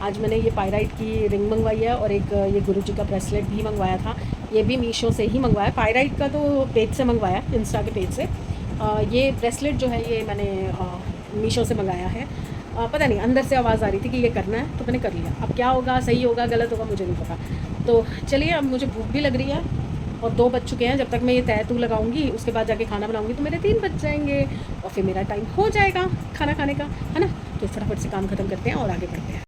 आज मैंने ये पायराइट की रिंग मंगवाई है और एक ये गुरुजी का ब्रेसलेट भी मंगवाया था। ये भी मीशो से ही मंगवाया, पायराइट का तो पेज से मंगवाया, इंस्टा के पेज से। ये ब्रेसलेट जो है ये मैंने मीशो से मंगाया है। पता नहीं अंदर से आवाज़ आ रही थी कि ये करना है तो मैंने कर लिया। अब क्या होगा, सही होगा गलत होगा मुझे नहीं पता। तो चलिए, अब मुझे भूख भी लग रही है और 2 बज चुके हैं। जब तक मैं ये तय तू लगाऊंगी उसके बाद जाके खाना बनाऊंगी तो मेरे 3 बज जाएंगे और फिर मेरा टाइम हो जाएगा खाना खाने का, है ना। तो फटाफट से काम ख़त्म करते हैं और आगे बढ़ते हैं।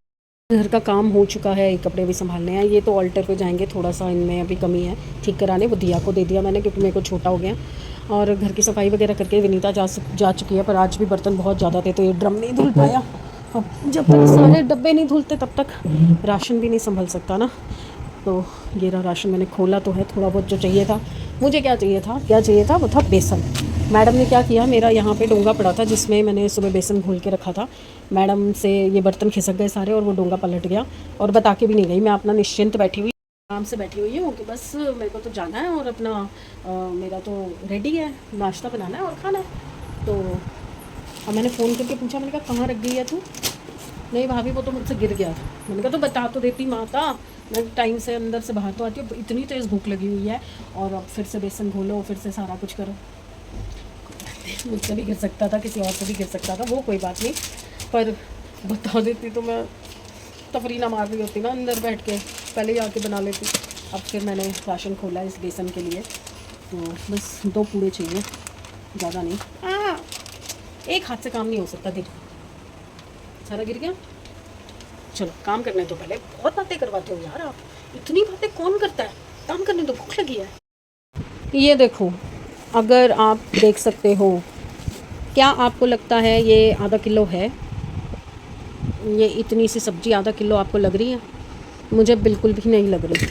घर का काम हो चुका है, कपड़े भी संभालने हैं। ये तो ऑल्टर पे जाएंगे, थोड़ा सा इनमें अभी कमी है ठीक कराने, वो दिया को दे दिया मैंने क्योंकि मेरे को छोटा हो गया। और घर की सफाई वगैरह करके विनीता जा चुकी है, पर आज भी बर्तन बहुत ज़्यादा थे तो ये ड्रम नहीं धुल पाया। अब जब तक सारे डब्बे नहीं धुलते तब तक राशन भी नहीं संभल सकता ना। तो ये रहा राशन, मैंने खोला तो है। थोड़ा बहुत जो चाहिए था, मुझे क्या चाहिए था वो था बेसन। मैडम ने क्या किया, मेरा यहाँ पे डोंगा पड़ा था जिसमें मैंने सुबह बेसन घोल के रखा था। मैडम से ये बर्तन खिसक गए सारे और वो डोंगा पलट गया और बता के भी नहीं गई। मैं अपना निश्चिंत बैठी हुई, आराम से बैठी हुई हूँ कि बस मेरे को तो जाना है और अपना मेरा तो रेडी है, नाश्ता बनाना है और खाना है। तो अब मैंने फ़ोन करके पूछा, मैंने कहा कहाँ रख गई है तू? नहीं भाभी वो तो मुझसे गिर गया था। मैंने कहा तो बता तो देती माता, मैं टाइम से अंदर से बाहर तो आती हूँ। इतनी तेज़ भूख लगी हुई है और अब फिर से बेसन घोलो, फिर से सारा कुछ करो। मुझसे भी गिर सकता था, किसी और से भी गिर सकता था, वो कोई बात नहीं, पर बता देती तो मैं तफरी ना मार रही होती ना अंदर बैठ के, पहले ही आके बना लेती। अब फिर मैंने राशन खोला इस बेसन के लिए, तो बस 2 पूड़े चाहिए, ज़्यादा नहीं। एक हाथ से काम नहीं हो सकता, देखो सारा गिर गया। चलो काम करने तो पहले, बहुत बातें करवाते हो यार आप, इतनी बातें कौन करता है, काम करने तो भूख लगी है। ये देखो, अगर आप देख सकते हो, क्या आपको लगता है ये आधा किलो है? ये इतनी सी सब्ज़ी आधा किलो आपको लग रही है? मुझे बिल्कुल भी नहीं लग रही।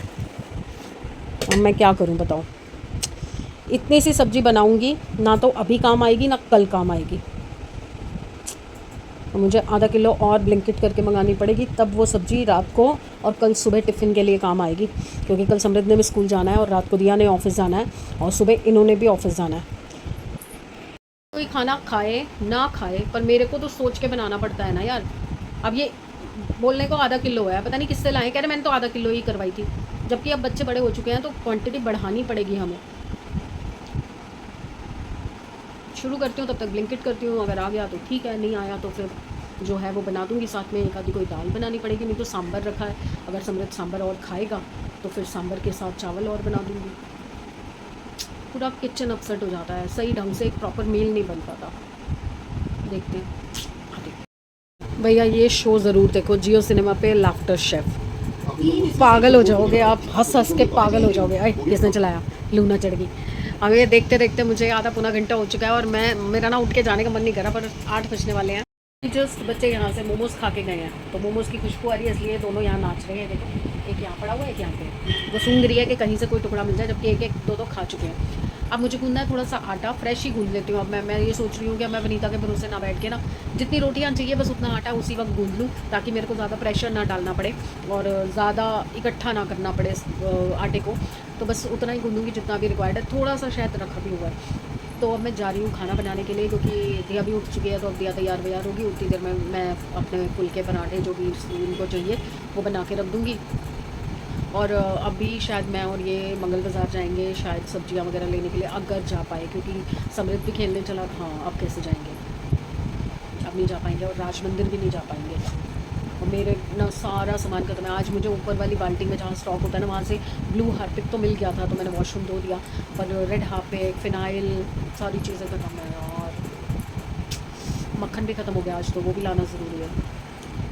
अब मैं क्या करूं बताओ? इतनी सी सब्ज़ी बनाऊंगी ना तो अभी काम आएगी ना कल काम आएगी। मुझे आधा किलो और ब्लिंकिट करके मंगानी पड़ेगी, तब वो सब्ज़ी रात को और कल सुबह टिफ़िन के लिए काम आएगी, क्योंकि कल समृद्ध ने भी स्कूल जाना है और रात को दिया ने ऑफिस जाना है और सुबह इन्होंने भी ऑफिस जाना है। कोई खाना खाए ना खाए, पर मेरे को तो सोच के बनाना पड़ता है ना यार। अब ये बोलने को आधा किलो है, पता नहीं किससे लाए, कह रहे मैंने तो आधा किलो ही करवाई थी, जबकि अब बच्चे बड़े हो चुके हैं तो क्वांटिटी बढ़ानी पड़ेगी हमें। शुरू करती हूँ, तब तक ब्लिंकिट करती हूँ, अगर आ गया तो ठीक है, नहीं आया तो फिर जो है वो बना दूँगी। साथ में एक आधी कोई दाल बनानी पड़ेगी, नहीं तो सांभर रखा है, अगर समृद्ध सांभर और खाएगा तो फिर सांभर के साथ चावल और बना दूँगी। पूरा किचन अपसेट हो जाता है, सही ढंग से एक प्रॉपर मील नहीं बन पाता। देखते हैं भैया, ये शो ज़रूर देखो जियो सिनेमा पे, लाफ्टर शेफ़। पागल हो जाओगे आप, हंस हंस के पागल हो जाओगे। अरे किसने चलाया, लूना चढ़ गई। अब ये देखते देखते मुझे आधा पौना घंटा हो चुका है और मेरा ना उठ के जाने का मन नहीं कर रहा, पर 8 बजने वाले हैं। जस्ट बच्चे यहाँ से मोमोज़ खा के गए हैं, तो मोमोज़ की खुशबू आ रही है, इसलिए दोनों यहाँ नाच रहे हैं। देखो, एक यहाँ पड़ा हुआ है, एक यहाँ पे। वो सूंघ रही है कि कहीं से कोई टुकड़ा मिल जाए, जबकि एक एक दो दो खा चुके हैं। अब मुझे गूंदना है थोड़ा सा आटा, फ्रेश ही गूंद लेती हूँ। अब मैं ये सोच रही हूँ कि मैं वनीता के भरोसे ना बैठ के ना, जितनी रोटियाँ चाहिए बस उतना आटा उसी वक्त गूंद लूँ, ताकि मेरे को ज़्यादा प्रेशर ना डालना पड़े और ज़्यादा इकट्ठा ना करना पड़े आटे को। तो बस उतना ही गूंदूँगी जितना भी रिक्वायर्ड है, थोड़ा सा शायद रखा भी हुआ है। तो अब मैं जा रही हूँ खाना बनाने के लिए, क्योंकि दिया भी उठ चुकी है, तो अब दिया तैयार व्यार होगी। उतनी देर में मैं अपने फुलके पराठे जो भी उनको चाहिए वो बना के रख दूँगी। और अभी शायद मैं और ये मंगल बाज़ार जाएंगे शायद सब्जियां वगैरह लेने के लिए, अगर जा पाए, क्योंकि समृद्ध भी खेलने चला। हाँ, अब कैसे जाएंगे, अब नहीं जा पाएंगे, और राज मंदिर भी नहीं जा पाएंगे। और मेरे ना सारा सामान खत्म है। आज मुझे ऊपर वाली बाल्टी में जहाँ स्टॉक होता है ना, वहाँ से ब्लू हार्पिक तो मिल गया था, तो मैंने वॉशरूम धो दिया, पर रेड हार्पिक, फिनाइल, सारी चीज़ें खत्म है। और मक्खन भी ख़त्म हो गया आज, तो वो भी लाना ज़रूरी है।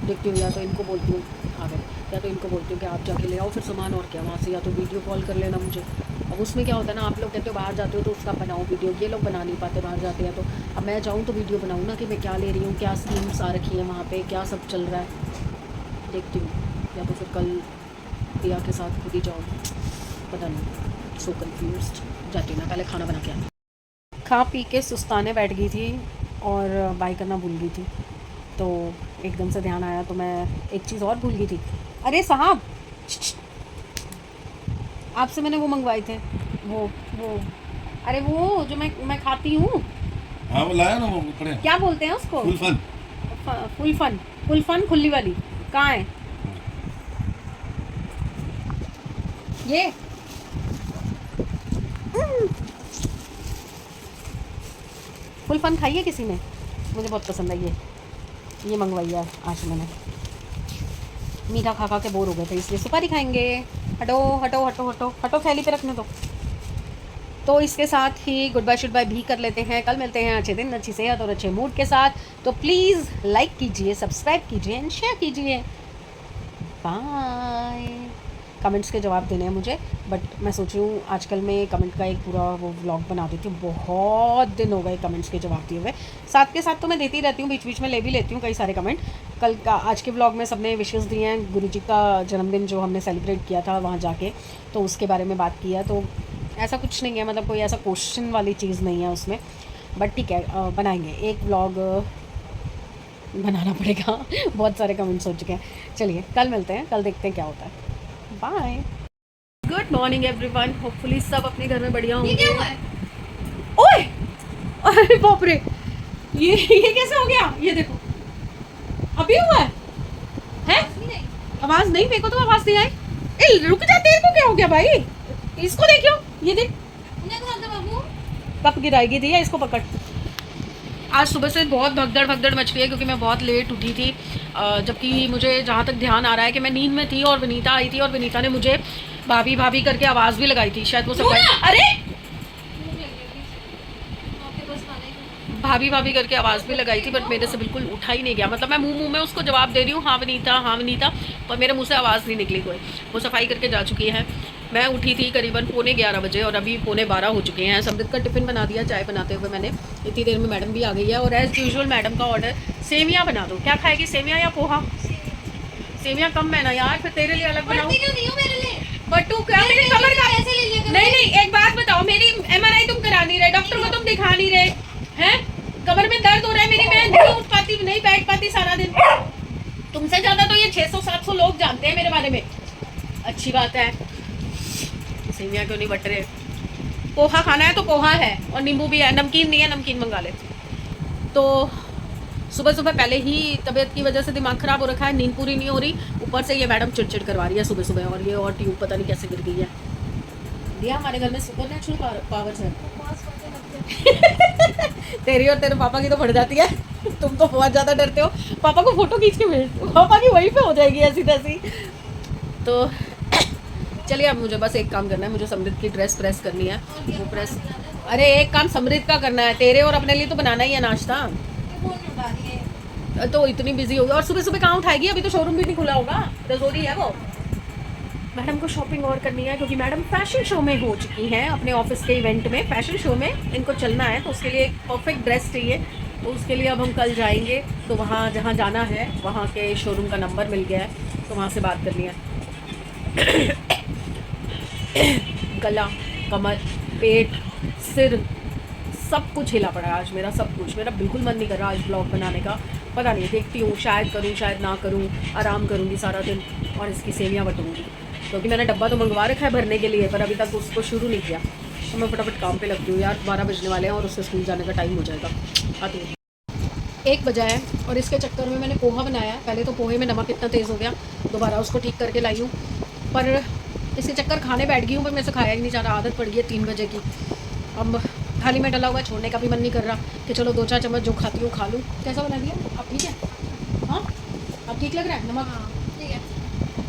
देखती हूँ, या तो इनको बोलती हूँ आ गए, या तो इनको बोलती हूँ कि आप जाके ले आओ फिर सामान, और क्या वहाँ से, या तो वीडियो कॉल कर लेना मुझे। अब उसमें क्या होता है ना, आप लोग कहते हो बाहर जाते हो तो उसका बनाओ वीडियो, ये लोग बना नहीं पाते बाहर जाते हैं। तो अब मैं जाऊँ तो वीडियो बनाऊँ ना, कि मैं क्या ले रही हूँ, क्या स्कीम्स आ रखी है वहाँ पे, क्या सब चल रहा है। देखती हूँ, या तो फिर कल दिया के साथ खुद ही जाऊँ, पता नहीं, सो कन्फ्यूज्ड। जाती ना, पहले खाना बना के आती। खा पी के सुस्ताने बैठ गई थी और बाय करना भूल गई थी, तो एकदम से ध्यान आया, तो मैं एक चीज़ और भूल गई थी। अरे साहब, आपसे मैंने वो मंगवाए थे, वो अरे वो जो मैं खाती हूँ। हाँ वो लाया ना, वो पड़े। क्या बोलते हैं उसको? Full fun. फुल फन खुली वाली कहाँ है? ये फुल फन खाई है किसी ने? मुझे बहुत पसंद है ये मंगवाई है आज मैंने। मीठा खा खा के बोर हो गए थे इसलिए सुपारी खाएंगे। हटो हटो हटो हटो हटो, थैली पे रखने दो। तो इसके साथ ही गुड बाय शुड बाय भी कर लेते हैं। कल मिलते हैं अच्छे दिन, अच्छी सेहत और अच्छे मूड के साथ। तो प्लीज़ लाइक कीजिए, सब्सक्राइब कीजिए एंड शेयर कीजिए। बाय। कमेंट्स के जवाब देने हैं मुझे, बट मैं सोच रही हूँ आजकल मैं कमेंट का एक पूरा वो व्लॉग बना देती हूँ। बहुत दिन हो गए कमेंट्स के जवाब दिए हुए। साथ के साथ तो मैं देती रहती हूँ, बीच बीच में ले भी लेती हूँ कई सारे कमेंट। कल का आज के व्लॉग में सबने विशेष दिए हैं। गुरुजी का जन्मदिन जो हमने सेलिब्रेट किया था वहाँ जाके, तो उसके बारे में बात किया। तो ऐसा कुछ नहीं है, मतलब कोई ऐसा क्वेश्चन वाली चीज़ नहीं है उसमें, बट ठीक है बनाएंगे एक व्लॉग, बनाना पड़ेगा। बहुत सारे कमेंट्स हो चुके हैं। चलिए कल मिलते हैं, कल देखते हैं क्या होता है। Bye. Good morning everyone, hopefully सब अपने घर में बढ़िया होंगे। ओए अरे बाप रे, ये कैसे हो गया? ये देखो अभी हुआ है? आवाज नहीं, मेरे को तो आवाज नहीं आई। ए रुक जा, तेरे को क्या हो गया भाई? इसको देखियो, ये देख कब गिराएगी दी है, इसको पकड़। आज सुबह से बहुत भगदड़ मच रही है क्योंकि मैं बहुत लेट उठी थी, जबकि मुझे जहाँ तक ध्यान आ रहा है कि मैं नींद में थी और विनीता आई थी और विनीता ने मुझे भाभी भाभी करके आवाज़ भी लगाई थी। शायद वो सब अरे भाभी भाभी करके आवाज़ भी लगाई थी, बट मेरे से बिल्कुल उठा ही नहीं गया। मतलब मैं मुंह में उसको जवाब दे रही हूँ हाँ विनीता, पर मेरे मुंह से आवाज़ नहीं निकली कोई। वो सफाई करके जा चुकी है। मैं उठी थी करीबन 11:45 बजे और अभी 11:15 हो चुके हैं। समृद्ध का टिफ़िन बना दिया चाय बनाते हुए मैंने। इतनी देर में मैडम भी आ गई है और एज़ यूजुअल मैडम का ऑर्डर सेवियाँ बना दो। क्या खाएगी, सेवियाँ या पोहा? सेवियाँ कम है ना यार, फिर तेरे लिए अलग बनाऊँ। बट तू क्या मेरी कमर का नहीं, एक बात बताओ, मेरी MRI तुम करा नहीं रहे, डॉक्टर को तुम दिखा नहीं रहे हैं? कमर में दर्द हो रहा है मेरी, मैं नहीं उठ पाती, नहीं बैठ पाती सारा दिन। तुमसे ज्यादा तो ये 600-700 लोग जानते हैं मेरे बारे में। अच्छी बात है, सेवियाँ क्यों नहीं बट रहे? पोहा खाना है तो पोहा है और नींबू भी है, नमकीन नहीं है, नमकीन मंगा ले। तो सुबह सुबह पहले ही तबीयत की वजह से दिमाग ख़राब हो रखा है, नींद पूरी नहीं हो रही, ऊपर से ये मैडम चिड़चिड़ करवा रही है सुबह सुबह। और ये और ट्यूब पता नहीं कैसे गिर गई है। दिया हमारे घर में सुपरनैचुरल पावर्स है। तेरी और तेरे पापा की तो बढ़ जाती है। तुम तो बहुत ज़्यादा डरते हो। पापा को फोटो खींच के भेज दो, पापा की वहीं पे हो जाएगी ऐसी तैसी। तो चलिए अब मुझे बस एक काम करना है, मुझे समृद्ध की ड्रेस प्रेस करनी है। वो प्रेस, अरे एक काम समृद्ध का करना है, तेरे और अपने लिए तो बनाना ही है नाश्ता। तो इतनी बिजी होगी और सुबह सुबह कहाँ उठाएगी? अभी तो शोरूम भी नहीं खुला होगा, रजोरी है वो। मैडम को शॉपिंग और करनी है क्योंकि मैडम फैशन शो में हो चुकी हैं, अपने ऑफिस के इवेंट में। फैशन शो में इनको चलना है तो उसके लिए एक परफेक्ट ड्रेस चाहिए। तो उसके लिए अब हम कल जाएंगे, तो वहाँ जहाँ जाना है वहाँ के शोरूम का नंबर मिल गया है, तो वहाँ से बात करनी है। गला, कमर, पेट, सिर, सब कुछ हिला पड़ा है आज मेरा, सब कुछ। मेरा बिल्कुल मन नहीं कर रहा आज ब्लॉग बनाने का। पता नहीं, देखती हूँ, शायद करूँ शायद ना करूँ। आराम करूँगी सारा दिन और इसकी सेवियाँ बटूँगी, क्योंकि मैंने डब्बा तो मंगवा रखा है भरने के लिए, पर अभी तक उसको शुरू नहीं किया। तो मैं फटाफट काम पे लगती हूँ यार, 12 बजने वाले हैं और उससे स्कूल जाने का टाइम हो जाएगा। आती हूँ। 1 बजा है और इसके चक्कर में मैंने पोहा बनाया। पहले तो पोहे में नमक इतना तेज़ हो गया, दोबारा उसको ठीक करके लाई हूँ, पर इसके चक्कर खाने बैठ गई हूँ, पर मेरे से खाया ही नहीं जा रहा। आदत पड़ गई है 3 बजे की। अब थाली में डला हुआ छोड़ने का भी मन नहीं कर रहा कि चलो 2-4 चम्मच जो खाती हूँ खा लूँ। कैसा बना दिया? अब ठीक है? हाँ अब ठीक लग रहा है? नमक ठीक है,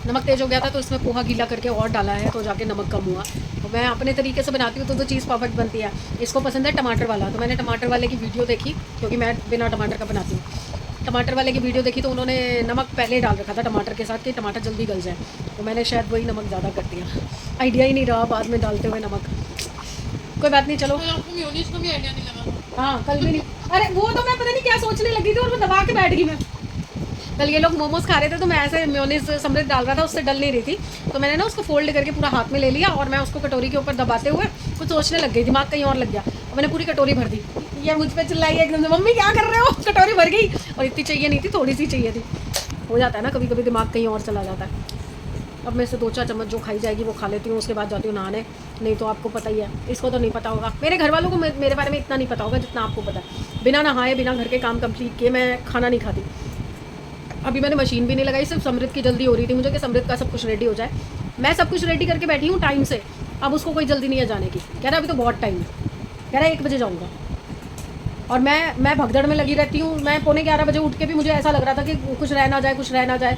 नमक तेज़ हो गया था तो इसमें पोहा गीला करके और डाला है, तो जाके नमक कम हुआ। तो मैं अपने तरीके से बनाती हूँ तो चीज़ परफेक्ट बनती है। इसको पसंद है टमाटर वाला, तो मैंने टमाटर वाले की वीडियो देखी, क्योंकि मैं बिना टमाटर का बनाती हूँ। टमाटर वाले की वीडियो देखी तो उन्होंने नमक पहले डाल रखा था टमाटर के साथ कि टमाटर जल्दी गल जाए, तो मैंने शायद वही नमक ज़्यादा कर दिया। आइडिया ही नहीं रहा बाद में डालते हुए नमक। कोई बात नहीं, चलो। मेयोनीज को भी आइडिया नहीं लगा। हाँ कल भी नहीं, अरे वो तो मैं पता नहीं क्या सोचने लगी थी और मैं दबा के बैठ गई। मैं कल ये लोग मोमोज खा रहे थे तो मैं ऐसे मेयोनीज समृद्ध डाल रहा था, उससे डल नहीं रही थी, तो मैंने ना उसको फोल्ड करके पूरा हाथ में ले लिया और मैं उसको कटोरी के ऊपर दबाते हुए कुछ सोचने लग गई, दिमाग कहीं और लग गया और मैंने पूरी कटोरी भर दी। ये मुझ पर चिल्लाई एकदम से, मम्मी क्या कर रहे हो? कटोरी भर गई और इतनी चाहिए नहीं थी, थोड़ी सी चाहिए थी। हो जाता है ना कभी कभी, दिमाग कहीं और चला जाता है। अब मैं से 2-4 चम्मच जो खाई जाएगी वो खा लेती हूँ, उसके बाद जाती हूँ नहाने। नहीं तो आपको पता ही है, इसको तो नहीं पता होगा, मेरे घर वालों को मेरे बारे में इतना नहीं पता होगा जितना आपको पता है। बिना नहाए बिना घर के काम कंप्लीट किए मैं खाना नहीं खाती। अभी मैंने मशीन भी नहीं लगाई, सिर्फ समृद्ध की जल्दी हो रही थी मुझे कि समृद्ध का सब कुछ रेडी हो जाए, मैं सब कुछ रेडी करके बैठी हूँ टाइम से, अब उसको कोई जल्दी नहीं है जाने की। कह रहा अभी तो बहुत टाइम है, कह रहा 1 बजे जाऊँगा। और मैं भगदड़ में लगी रहती हूँ। मैं 11:15 बजे उठ के भी मुझे ऐसा लग रहा था कि कुछ रह ना जाए, कुछ रह ना जाए।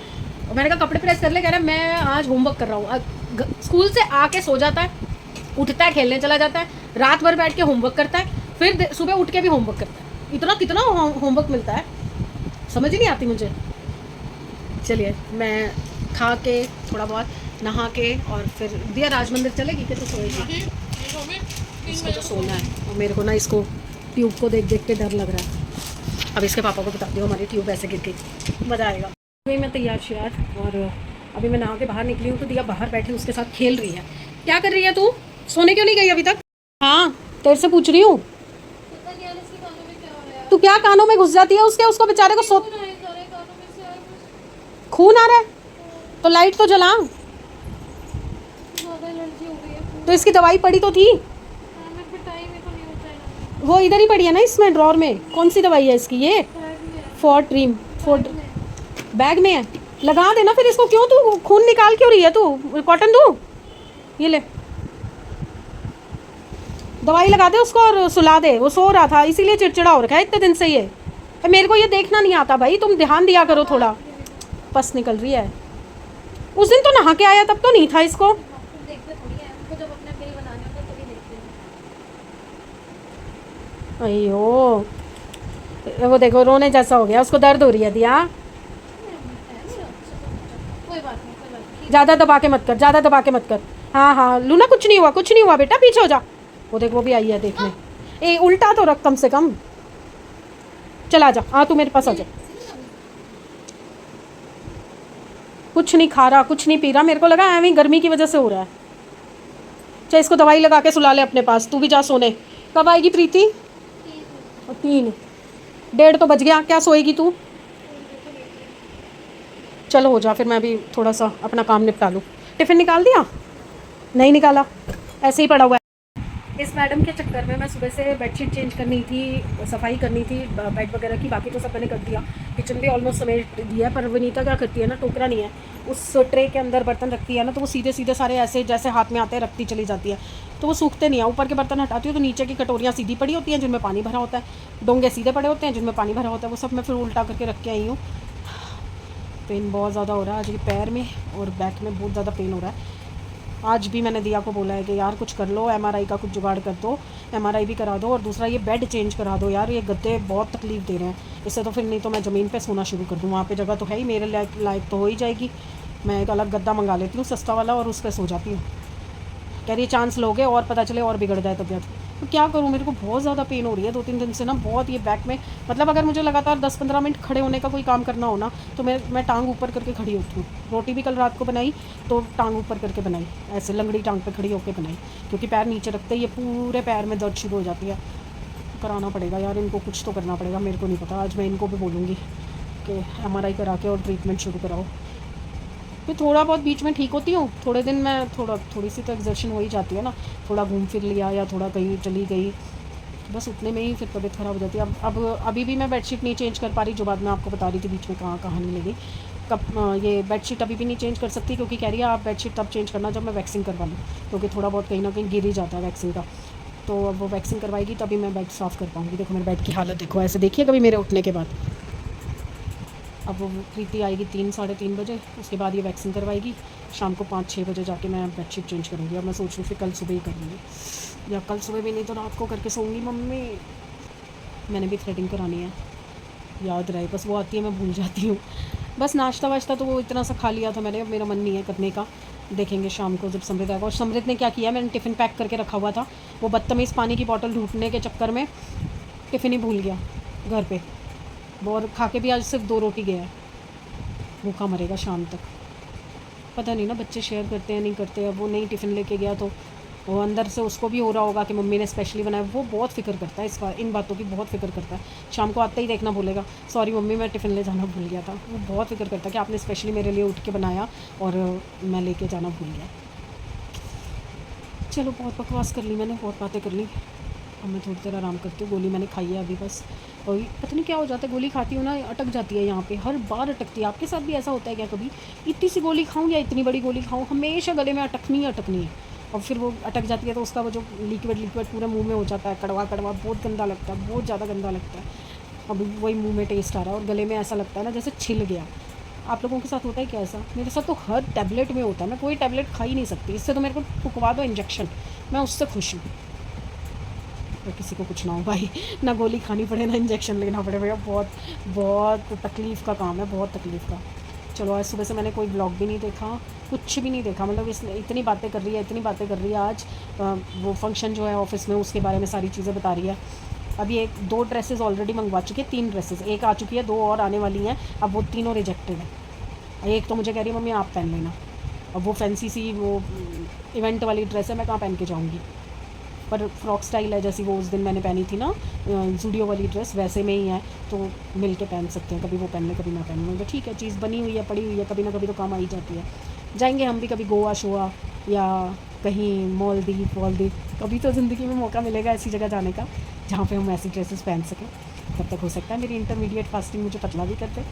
और मैंने कहा कपड़े प्रेस कर ले। कह रहा है मैं आज होमवर्क कर रहा हूँ। स्कूल से आके सो जाता है, उठता है खेलने चला जाता है, रात भर बैठ के होमवर्क करता है, फिर सुबह उठ के भी होमवर्क करता है। इतना कितना होमवर्क मिलता है, समझ ही नहीं आती मुझे। चलिए मैं खा के थोड़ा बहुत नहा के और फिर दिया राज मंदिर चलेगी कि तो सोएगी। इसको तो सोना है और मेरे को ना इसको ट्यूब को देख देख के डर लग रहा है। अब इसके पापा को बता दो हमारी ट्यूब ऐसे गिर गई, मज़ा आएगा। अभी मैं तैयार श्यार और अभी मैं नहा के बाहर निकली हूँ तो दिया बाहर बैठे उसके साथ खेल रही है। क्या कर रही है तू? सोने क्यों नहीं गई अभी तक? हाँ तेरे से पूछ रही हूँ। तू क्या कानों में घुस जाती है उसके? उसको बेचारे को खून आ रहा है तो लाइट तो जला। तो इसकी दवाई पड़ी तो थी, वो इधर ही पड़ी है ना इसमें ड्रॉर में। कौन सी दवाई है इसकी? ये फोर्ट्रीम बैग में है, लगा देना फिर इसको। क्यों तू खून निकाल क्यों रही है? तू कॉटन दो, ये ले दवाई लगा दे उसको और सुला दे। वो सो रहा था इसीलिए चिड़चिड़ा हो रखा है इतने दिन से ये। मेरे को ये देखना नहीं आता भाई, तुम ध्यान दिया करो थोड़ा। पस निकल रही है। उस दिन तो नहा के आया तब तो नहीं था इसको। अयो वो देखो रोने जैसा हो गया, उसको दर्द हो रही है दिया। ज़्यादा दबा के मत कर, ज़्यादा दबा के मत कर। हाँ हाँ लूना कुछ नहीं हुआ, कुछ नहीं हुआ बेटा, पीछे हो जा। वो देख वो भी आई है देखने। ए उल्टा तो रख कम से कम। चला जा, हाँ तू मेरे पास आ जा। कुछ नहीं खा रहा, कुछ नहीं पी रहा, मेरे को लगा ऐवी गर्मी की वजह से हो रहा है। चाहे इसको दवाई लगा के सुला ले अपने पास। तू भी जा सोने। कब आएगी प्रीति? 3 1:30 तो बज गया, क्या सोएगी तू? चलो हो जा फिर, मैं भी थोड़ा सा अपना काम निपटा लूँ। टिफ़िन निकाल दिया? नहीं निकाला, ऐसे ही पड़ा हुआ है। इस मैडम के चक्कर में मैं सुबह से बेडशीट चेंज करनी थी, सफाई करनी थी बेड वगैरह की, बाकी तो सब मैंने कर दिया। किचन भी ऑलमोस्ट समेट दिया। पर वनीता क्या करती है ना, टोकरा नहीं है, उस ट्रे के अंदर बर्तन रखती है ना, तो वो सीधे सीधे सारे ऐसे जैसे हाथ में आते हैं रखती चली जाती है, तो वो सूखते नहीं है। ऊपर के बर्तन हटाती हूँ तो नीचे की कटोरियाँ सीधी पड़ी होती हैं जिनमें पानी भरा होता है, डोंगे सीधे पड़े होते हैं जिनमें पानी भरा होता है। वो सब मैं फिर उल्टा करके रख के आई हूँ। पेन बहुत ज़्यादा हो रहा है आज, ये पैर में और बैक में बहुत ज़्यादा पेन हो रहा है। आज भी मैंने दिया को बोला है कि यार कुछ कर लो, एमआरआई का कुछ जुगाड़ कर दो, एमआरआई भी करा दो, और दूसरा ये बेड चेंज करा दो यार, ये गद्दे बहुत तकलीफ़ दे रहे हैं। इससे तो फिर नहीं तो मैं ज़मीन पे सोना शुरू कर दूँ, वहाँ पे जगह तो है ही, मेरे लायक तो हो ही जाएगी। मैं एक अलग गद्दा मंगा लेती हूँ सस्ता वाला और उस पर सो जाती हूँ। कह रही चांस लोगे और पता चले और बिगड़ जाए तबीयत। तो क्या करूँ, मेरे को बहुत ज़्यादा पेन हो रही है 2-3 दिन से ना, बहुत ये बैक में। मतलब अगर मुझे लगातार 10-15 मिनट खड़े होने का कोई काम करना हो ना, तो मैं टांग ऊपर करके खड़ी होती हूँ। रोटी भी कल रात को बनाई तो टांग ऊपर करके बनाई, ऐसे लंगड़ी टांग पे खड़ी होकर बनाई, क्योंकि पैर नीचे रखते ही ये पूरे पैर में दर्द शुरू हो जाती है। कराना पड़ेगा यार इनको, कुछ तो करना पड़ेगा, मेरे को नहीं पता। आज मैं इनको भी बोलूँगी कि एमआरआई करा के और ट्रीटमेंट शुरू कराओ। फिर थोड़ा बहुत बीच में ठीक होती हूँ, थोड़े दिन में थोड़ी सी तो एक्सर्शन हो ही जाती है ना, थोड़ा घूम फिर लिया या थोड़ा कहीं चली गई, बस उतने में ही फिर तबीयत ख़राब हो जाती है। अब अभी भी मैं बेडशीट नहीं चेंज कर पा रही, जो बात मैं आपको बता रही थी बीच में कहाँ कहानी लगी। ये बेडशीट अभी भी नहीं चेंज कर सकती, क्योंकि कह रही है आप बेडशीट तब चेंज करना जब मैं वैक्सिंग करवा लूँ, क्योंकि थोड़ा बहुत कहीं ना कहीं गिर ही जाता है वैक्सिंग का। तो अब वो वैक्सिंग करवाएगी तभी मैं बेड साफ़ कर पाऊँगी। देखो मेरे बेड की हालत देखो, ऐसे देखिए कभी मेरे उठने के बाद। अब वो प्रीति आएगी 3-3:30 बजे, उसके बाद ये वैक्सीन करवाएगी। शाम को 5-6 बजे जाके मैं बेडशीट चेंज करूँगी। अब मैं सोच रही हूँ फिर कल सुबह ही करूँगी, या कल सुबह भी नहीं तो रात को करके सोऊंगी। मम्मी मैंने भी थ्रेडिंग करानी है, याद रहे, बस वो आती है मैं भूल जाती हूँ। बस नाश्ता वाश्ता तो वो इतना सा खा लिया था मैंने, अब मेरा मन नहीं है करने का। देखेंगे शाम को जब समृद्ध आएगा। और समृद्ध ने क्या किया, मैंने टिफ़िन पैक करके रखा हुआ था, वो बदतमीज़ पानी की बॉटल ढूंढने के चक्कर में टिफ़िन ही भूल गया घर पे, और खा के भी आज सिर्फ 2 रोटी गया है। भूखा मरेगा शाम तक। पता नहीं ना बच्चे शेयर करते हैं नहीं करते। अब वो नहीं टिफ़िन लेके गया तो वो अंदर से उसको भी हो रहा होगा कि मम्मी ने स्पेशली बनाया। वो बहुत फ़िक्र करता है इसका, इन बातों की बहुत फ़िक्र करता है। शाम को आते ही देखना बोलेगा सॉरी मम्मी मैं टिफ़िन ले जाना भूल गया था। वो बहुत फ़िक्र करता है कि आपने स्पेशली मेरे लिए उठ के बनाया और मैं लेके जाना भूल गया। चलो बहुत बकवास कर ली मैंने, बहुत बातें कर ली। अब मैं थोड़ी देर आराम करती हूँ। गोली मैंने खाई है अभी बस, और पता नहीं क्या हो जाता है, गोली खाती हूँ ना अटक जाती है यहाँ पे, हर बार अटकती है। आपके साथ भी ऐसा होता है क्या कभी? इतनी सी गोली खाऊँ या इतनी बड़ी गोली खाऊँ, हमेशा गले में अटकनी ही अटकनी है। और फिर वो अटक जाती है तो उसका वो जो लिक्विड पूरा मुंह में हो जाता है, कड़वा कड़वा, बहुत गंदा लगता है, बहुत ज़्यादा गंदा लगता है। अभी वही मुंह में टेस्ट आ रहा है और गले में ऐसा लगता है ना जैसे छिल गया। आप लोगों के साथ होता है क्या ऐसा? मेरे साथ तो हर टैबलेट में होता है, मैं कोई टैबलेट खा ही नहीं सकती, इससे तो मेरे को फुकवा दो इंजेक्शन, मैं उससे खुश हूँ। और किसी को कुछ ना हो भाई, ना गोली खानी पड़े ना इंजेक्शन लेना पड़े भैया, बहुत बहुत तकलीफ़ का काम है, बहुत तकलीफ़ का। चलो आज सुबह से मैंने कोई ब्लॉग भी नहीं देखा, कुछ भी नहीं देखा, मतलब इस इतनी बातें कर रही है, इतनी बातें कर रही है। आज वो फंक्शन जो है ऑफिस में उसके बारे में सारी चीज़ें बता रही है। अभी 2 ड्रेसेस ऑलरेडी मंगवा चुकी है, 3 ड्रेसेस, एक आ चुकी है, 2 और आने वाली हैं। अब वो तीनों रिजेक्टेड है। एक तो मुझे कह रही है मम्मी आप पहन लेना, अब वो फैंसी सी वो इवेंट वाली ड्रेस है, मैं कहाँ पहन के जाऊँगी। पर फ्रॉक स्टाइल है, जैसी वो उस दिन मैंने पहनी थी ना जूडियो वाली ड्रेस, वैसे में ही है, तो मिल के पहन सकते हैं, कभी वो पहन ले कभी मैं पहन लूँगा। ठीक है, चीज़ बनी हुई है, पड़ी हुई है, कभी ना कभी तो काम आ ही जाती है। जाएंगे हम भी कभी गोवा शोआ या कहीं मालदीव, कभी तो ज़िंदगी में मौका मिलेगा ऐसी जगह जाने का जहाँ पे हम ऐसी ड्रेसेस पहन सकें। तब तक हो सकता है मेरी इंटरमीडिएट फास्टिंग मुझे पतला भी कर दे।